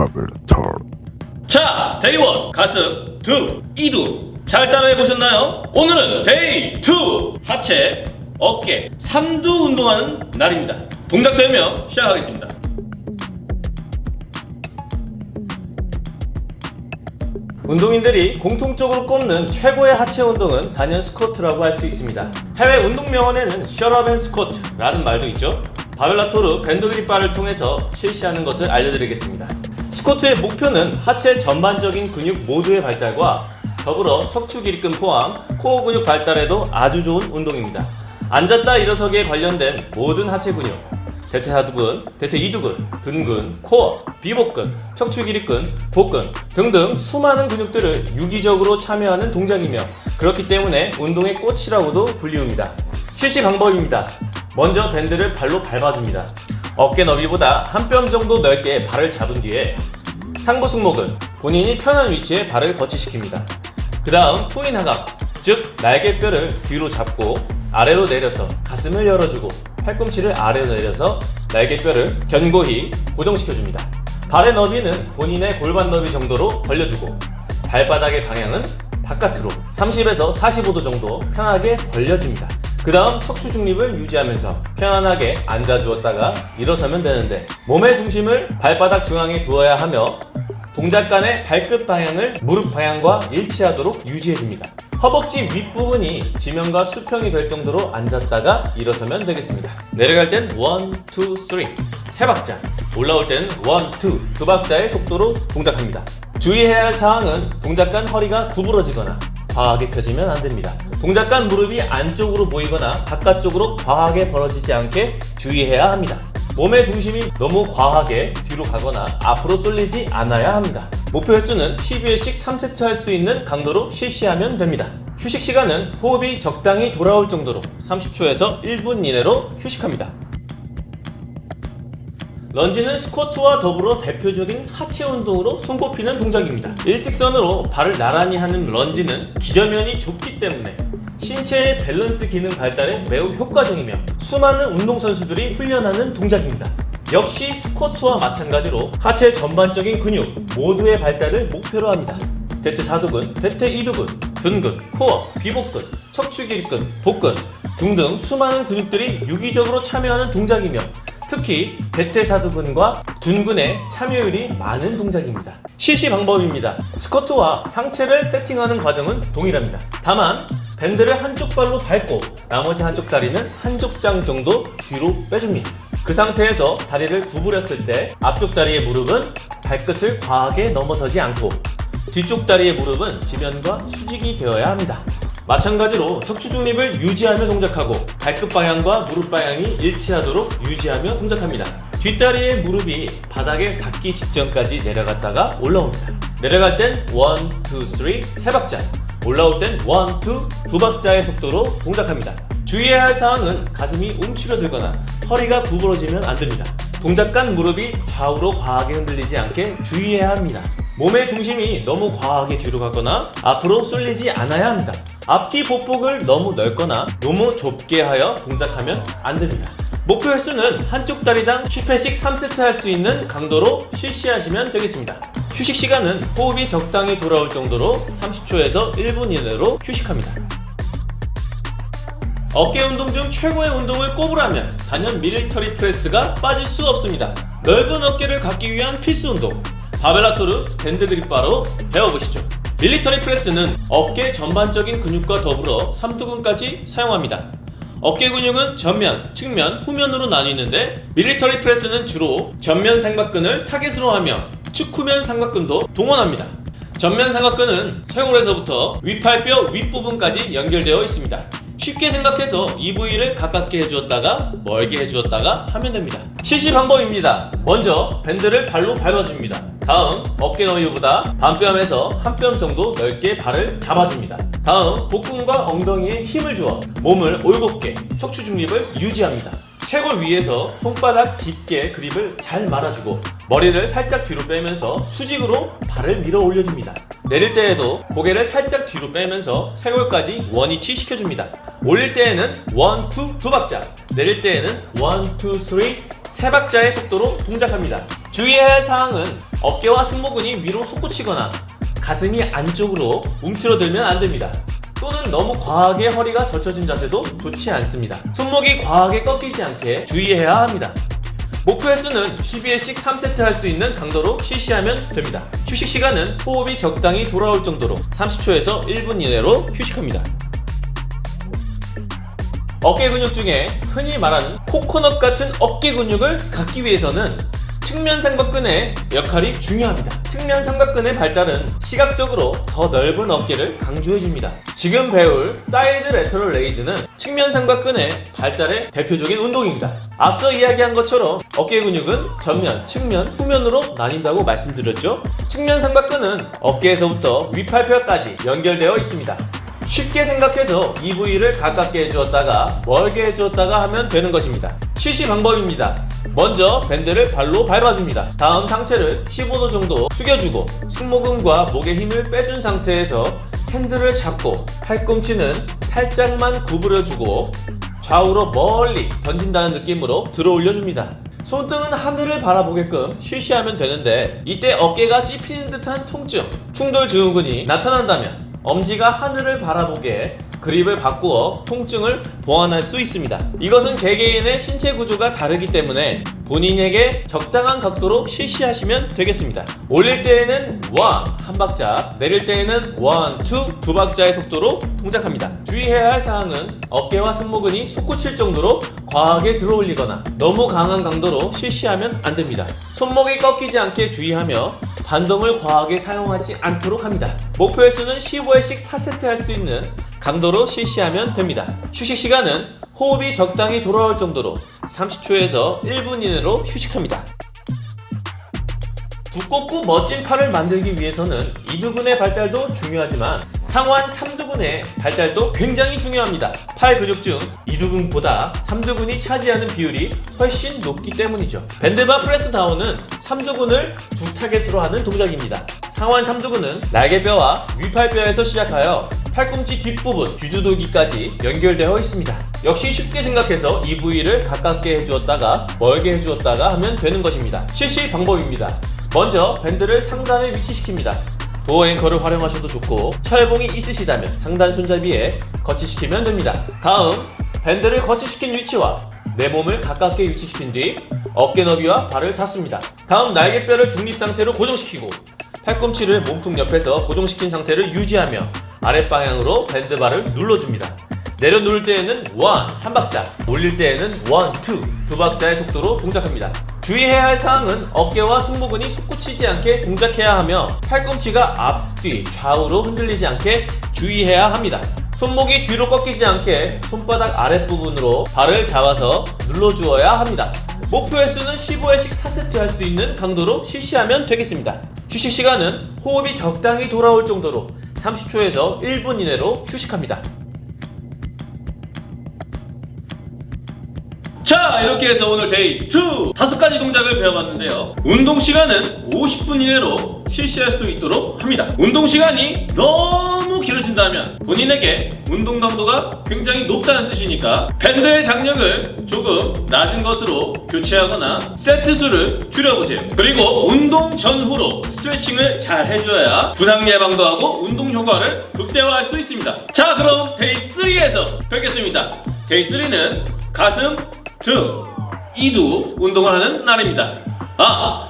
파벨털. 자, 데이 1 가슴, 2 2두 잘 따라해 보셨나요? 오늘은 데이 2 하체, 어깨, 3두 운동하는 날입니다. 동작 설명 시작하겠습니다. 운동인들이 공통적으로 꼽는 최고의 하체 운동은 단연 스쿼트라고 할 수 있습니다. 해외 운동명언에는 셧업 앤 스쿼트라는 말도 있죠. 바벨라토르 밴드 그립바를 통해서 실시하는 것을 알려드리겠습니다. 스쿼트의 목표는 하체 전반적인 근육 모두의 발달과 더불어 척추 기립근 포함 코어 근육 발달에도 아주 좋은 운동입니다. 앉았다 일어서기에 관련된 모든 하체 근육, 대퇴하두근, 대퇴이두근, 등근, 코어, 비복근, 척추 기립근, 복근 등등 수많은 근육들을 유기적으로 참여하는 동작이며 그렇기 때문에 운동의 꽃이라고도 불리웁니다. 실시 방법입니다. 먼저 밴드를 발로 밟아줍니다. 어깨 너비보다 한 뼘 정도 넓게 발을 잡은 뒤에 상부 승모근, 본인이 편한 위치에 발을 거치시킵니다. 그 다음 토인 하각, 즉 날개뼈를 뒤로 잡고 아래로 내려서 가슴을 열어주고 팔꿈치를 아래로 내려서 날개뼈를 견고히 고정시켜줍니다. 발의 너비는 본인의 골반 너비 정도로 벌려주고 발바닥의 방향은 바깥으로 30에서 45도 정도 편하게 벌려줍니다. 그 다음 척추 중립을 유지하면서 편안하게 앉아주었다가 일어서면 되는데 몸의 중심을 발바닥 중앙에 두어야 하며 동작 간의 발끝 방향을 무릎 방향과 일치하도록 유지해줍니다. 허벅지 윗부분이 지면과 수평이 될 정도로 앉았다가 일어서면 되겠습니다. 내려갈 땐 1, 2, 3 3박자, 올라올 때는 1, 2 2박자의 속도로 동작합니다. 주의해야 할 사항은 동작 간 허리가 구부러지거나 과하게 펴지면 안됩니다. 동작 간 무릎이 안쪽으로 보이거나 바깥쪽으로 과하게 벌어지지 않게 주의해야 합니다. 몸의 중심이 너무 과하게 뒤로 가거나 앞으로 쏠리지 않아야 합니다. 목표 횟수는 12회씩 3세트 할 수 있는 강도로 실시하면 됩니다. 휴식 시간은 호흡이 적당히 돌아올 정도로 30초에서 1분 이내로 휴식합니다. 런지는 스쿼트와 더불어 대표적인 하체 운동으로 손꼽히는 동작입니다. 일직선으로 발을 나란히 하는 런지는 기저면이 좁기 때문에 신체의 밸런스 기능 발달에 매우 효과적이며 수많은 운동선수들이 훈련하는 동작입니다. 역시 스쿼트와 마찬가지로 하체 전반적인 근육 모두의 발달을 목표로 합니다. 대퇴사두근, 대퇴이두근, 등근, 코어, 비복근, 척추 기립근, 복근 등등 수많은 근육들이 유기적으로 참여하는 동작이며 특히 대퇴사두근과 둔근의 참여율이 많은 동작입니다. 실시 방법입니다. 스쿼트와 상체를 세팅하는 과정은 동일합니다. 다만 밴드를 한쪽 발로 밟고 나머지 한쪽 다리는 한쪽 장 정도 뒤로 빼줍니다. 그 상태에서 다리를 구부렸을 때 앞쪽 다리의 무릎은 발끝을 과하게 넘어서지 않고 뒤쪽 다리의 무릎은 지면과 수직이 되어야 합니다. 마찬가지로 척추 중립을 유지하며 동작하고 발끝 방향과 무릎 방향이 일치하도록 유지하며 동작합니다. 뒷다리의 무릎이 바닥에 닿기 직전까지 내려갔다가 올라옵니다. 내려갈 땐 1, 2, 3 3박자, 올라올 땐 1, 2 2박자의 속도로 동작합니다. 주의해야 할 사항은 가슴이 움츠러들거나 허리가 구부러지면 안됩니다. 동작 간 무릎이 좌우로 과하게 흔들리지 않게 주의해야 합니다. 몸의 중심이 너무 과하게 뒤로 가거나 앞으로 쏠리지 않아야 합니다. 앞뒤 보폭을 너무 넓거나 너무 좁게 하여 동작하면 안됩니다. 목표 횟수는 한쪽 다리당 10회씩 3세트 할 수 있는 강도로 실시하시면 되겠습니다. 휴식 시간은 호흡이 적당히 돌아올 정도로 30초에서 1분 이내로 휴식합니다. 어깨 운동 중 최고의 운동을 꼽으라면 단연 밀리터리 프레스가 빠질 수 없습니다. 넓은 어깨를 갖기 위한 필수 운동, 바벨라토르 밴드 그립바로 배워보시죠. 밀리터리 프레스는 어깨 전반적인 근육과 더불어 삼두근까지 사용합니다. 어깨 근육은 전면, 측면, 후면으로 나뉘는데 밀리터리 프레스는 주로 전면 삼각근을 타겟으로 하며 측후면 삼각근도 동원합니다. 전면 삼각근은 쇄골에서부터 윗팔뼈 윗부분까지 연결되어 있습니다. 쉽게 생각해서 이 부위를 가깝게 해주었다가 멀게 해주었다가 하면 됩니다. 실시 방법입니다. 먼저 밴드를 발로 밟아줍니다. 다음 어깨 너비보다 반뼘에서 한 뼘 정도 넓게 발을 잡아줍니다. 다음 복근과 엉덩이에 힘을 주어 몸을 올곧게 척추 중립을 유지합니다. 쇄골 위에서 손바닥 깊게 그립을 잘 말아주고 머리를 살짝 뒤로 빼면서 수직으로 발을 밀어 올려줍니다. 내릴 때에도 고개를 살짝 뒤로 빼면서 쇄골까지 원위치 시켜줍니다. 올릴 때에는 1, 2, 2박자, 내릴 때에는 1, 2, 3 3박자의 속도로 동작합니다. 주의해야 할 사항은 어깨와 승모근이 위로 솟구치거나 가슴이 안쪽으로 움츠러들면 안됩니다. 또는 너무 과하게 허리가 젖혀진 자세도 좋지 않습니다. 손목이 과하게 꺾이지 않게 주의해야 합니다. 목표 횟수는 12회씩 3세트 할 수 있는 강도로 실시하면 됩니다. 휴식 시간은 호흡이 적당히 돌아올 정도로 30초에서 1분 이내로 휴식합니다. 어깨 근육 중에 흔히 말하는 코코넛 같은 어깨 근육을 갖기 위해서는 측면 삼각근의 역할이 중요합니다. 측면 삼각근의 발달은 시각적으로 더 넓은 어깨를 강조해줍니다. 지금 배울 사이드 레터럴 레이즈는 측면 삼각근의 발달의 대표적인 운동입니다. 앞서 이야기한 것처럼 어깨 근육은 전면, 측면, 후면으로 나뉜다고 말씀드렸죠. 측면 삼각근은 어깨에서부터 위팔뼈까지 연결되어 있습니다. 쉽게 생각해서 이 부위를 가깝게 해주었다가 멀게 해주었다가 하면 되는 것입니다. 실시 방법입니다. 먼저 밴드를 발로 밟아줍니다. 다음 상체를 15도 정도 숙여주고 승모근과 목에 힘을 빼준 상태에서 핸들을 잡고 팔꿈치는 살짝만 구부려주고 좌우로 멀리 던진다는 느낌으로 들어 올려줍니다. 손등은 하늘을 바라보게끔 실시하면 되는데 이때 어깨가 찝히는 듯한 통증, 충돌 증후군이 나타난다면 엄지가 하늘을 바라보게 그립을 바꾸어 통증을 보완할 수 있습니다. 이것은 개개인의 신체 구조가 다르기 때문에 본인에게 적당한 각도로 실시하시면 되겠습니다. 올릴 때에는 1, 한 박자, 내릴 때에는 1, 2, 두 박자의 속도로 동작합니다. 주의해야 할 사항은 어깨와 승모근이 솟구칠 정도로 과하게 들어 올리거나 너무 강한 강도로 실시하면 안 됩니다. 손목이 꺾이지 않게 주의하며 반동을 과하게 사용하지 않도록 합니다. 목표 횟수는 15회씩 4세트 할 수 있는 강도로 실시하면 됩니다. 휴식 시간은 호흡이 적당히 돌아올 정도로 30초에서 1분 이내로 휴식합니다. 두껍고 멋진 팔을 만들기 위해서는 이두근의 발달도 중요하지만 상완 삼두근의 발달도 굉장히 중요합니다. 팔 근육 중 이두근보다 삼두근이 차지하는 비율이 훨씬 높기 때문이죠. 밴드바 프레스 다운은 삼두근을 두 타겟으로 하는 동작입니다. 상완 삼두근은 날개뼈와 위팔뼈에서 시작하여 팔꿈치 뒷부분 쥐두들기까지 연결되어 있습니다. 역시 쉽게 생각해서 이 부위를 가깝게 해주었다가 멀게 해주었다가 하면 되는 것입니다. 실시 방법입니다. 먼저 밴드를 상단에 위치시킵니다. 도어 앵커를 활용하셔도 좋고 철봉이 있으시다면 상단 손잡이에 거치시키면 됩니다. 다음 밴드를 거치시킨 위치와 내 몸을 가깝게 위치시킨 뒤 어깨 너비와 발을 닿습니다. 다음 날개뼈를 중립 상태로 고정시키고 팔꿈치를 몸통 옆에서 고정시킨 상태를 유지하며 아랫방향으로 밴드바를 눌러줍니다. 내려 누를 때에는 1, 한 박자, 올릴 때에는 1, 2, 두 박자의 속도로 동작합니다. 주의해야 할 사항은 어깨와 승모근이 솟구치지 않게 동작해야 하며 팔꿈치가 앞뒤, 좌우로 흔들리지 않게 주의해야 합니다. 손목이 뒤로 꺾이지 않게 손바닥 아랫부분으로 발을 잡아서 눌러주어야 합니다. 목표 횟수는 15회씩 4세트 할 수 있는 강도로 실시하면 되겠습니다. 휴식 시간은 호흡이 적당히 돌아올 정도로 30초에서 1분 이내로 휴식합니다. 자, 이렇게 해서 오늘 데이 2 5가지 동작을 배워봤는데요. 운동 시간은 50분 이내로 실시할 수 있도록 합니다. 운동 시간이 너무 길어진다면 본인에게 운동 강도가 굉장히 높다는 뜻이니까 밴드의 장력을 조금 낮은 것으로 교체하거나 세트 수를 줄여보세요. 그리고 운동 전후로 스트레칭을 잘 해줘야 부상 예방도 하고 운동 효과를 극대화할 수 있습니다. 자, 그럼 데이 3에서 뵙겠습니다. 데이 3는 가슴, 등, 이두 운동을 하는 날입니다.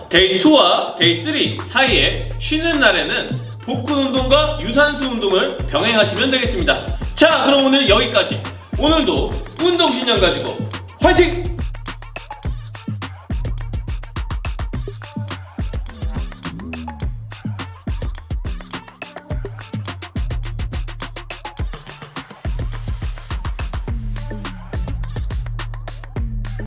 데이 2와 데이 3 사이에 쉬는 날에는 복근 운동과 유산소 운동을 병행하시면 되겠습니다. 자, 그럼 오늘 여기까지. 오늘도 운동신념 가지고 화이팅!